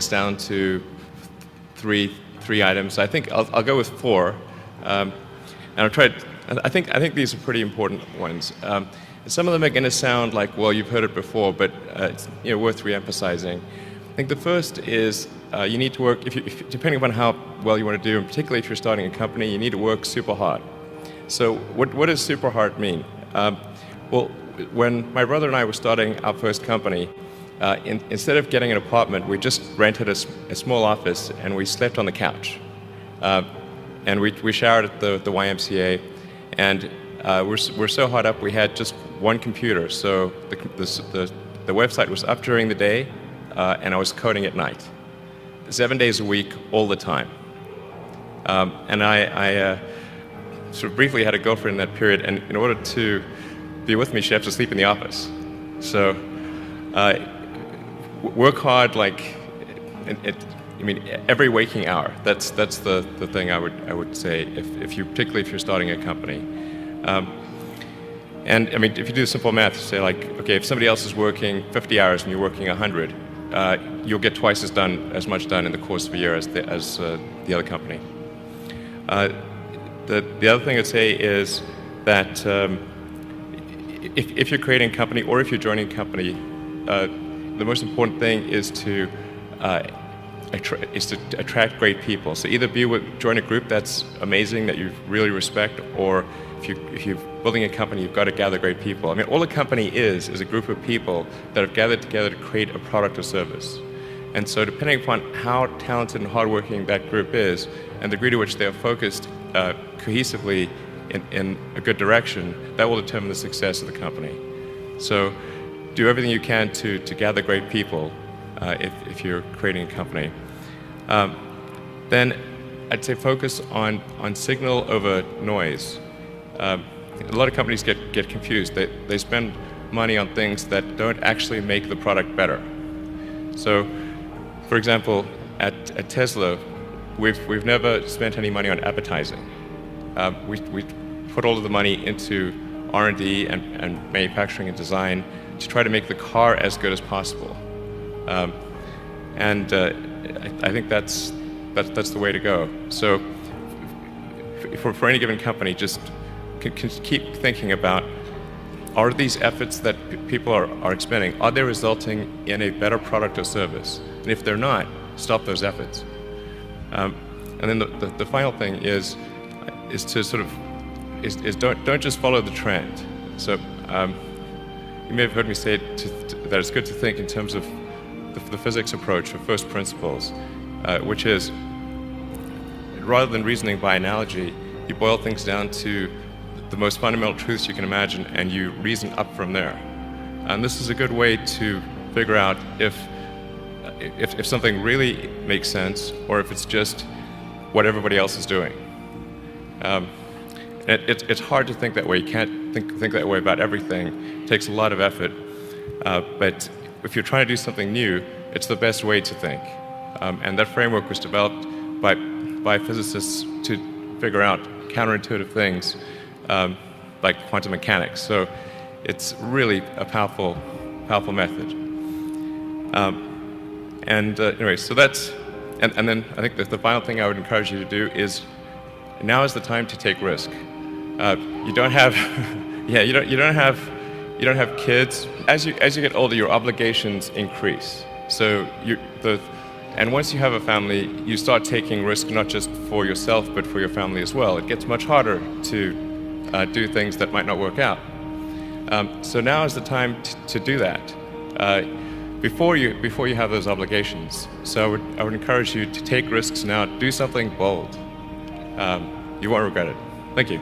things down to three items. I think I'll go with four, and I'll try. I think these are pretty important ones. Some of them are going to sound like, well, you've heard it before, but it's worth re-emphasizing. I think the first is you need to work, depending upon how well you want to do, and particularly if you're starting a company, you need to work super hard. So what does super hard mean? Well, when my brother and I were starting our first company, instead of getting an apartment, we just rented a small office and we slept on the couch. And we showered at the YMCA, and we're so hot up we had just one computer. So the website was up during the day, and I was coding at night, 7 days a week, all the time. And I sort of briefly had a girlfriend in that period, and in order to be with me, she had to sleep in the office. So work hard, like every waking hour. That's the thing I would say particularly if you're starting a company. And I mean, if you do simple math, say like, okay, if somebody else is working 50 hours and you're working 100, you'll get twice as much done in the course of a year as the other company. The other thing I'd say is that if you're creating a company or if you're joining a company, the most important thing is to attract great people. So either join a group that's amazing, that you really respect, or if you're building a company, you've got to gather great people. I mean, all a company is a group of people that have gathered together to create a product or service. And so depending upon how talented and hardworking that group is, and the degree to which they are focused cohesively in a good direction, that will determine the success of the company. So do everything you can to gather great people if you're creating a company. Then I'd say focus on signal over noise. A lot of companies get confused. They spend money on things that don't actually make the product better. So, for example, at Tesla, we've never spent any money on advertising. We put all of the money into R&D and manufacturing and design to try to make the car as good as possible. And I think that's the way to go. So, for any given company, just keep thinking about, are these efforts that people are expending, are they resulting in a better product or service? And if they're not, stop those efforts. And then the final thing is to sort of don't just follow the trend. So you may have heard me say that it's good to think in terms of the physics approach of first principles, which is, rather than reasoning by analogy, you boil things down to the most fundamental truths you can imagine, and you reason up from there. And this is a good way to figure out if something really makes sense, or if it's just what everybody else is doing. It's hard to think that way. You can't think that way about everything. It takes a lot of effort. But if you're trying to do something new, it's the best way to think. And that framework was developed by physicists to figure out counterintuitive things like quantum mechanics. So it's really a powerful method. Anyway, so that's, and then I think that the final thing I would encourage you to do is, now is the time to take risk. You don't have, you don't have kids. As you get older, your obligations increase. So and once you have a family, you start taking risk not just for yourself but for your family as well. It gets much harder to do things that might not work out. So now is the time to do that before you have those obligations. So I would encourage you to take risks now. Do something bold. You won't regret it. Thank you.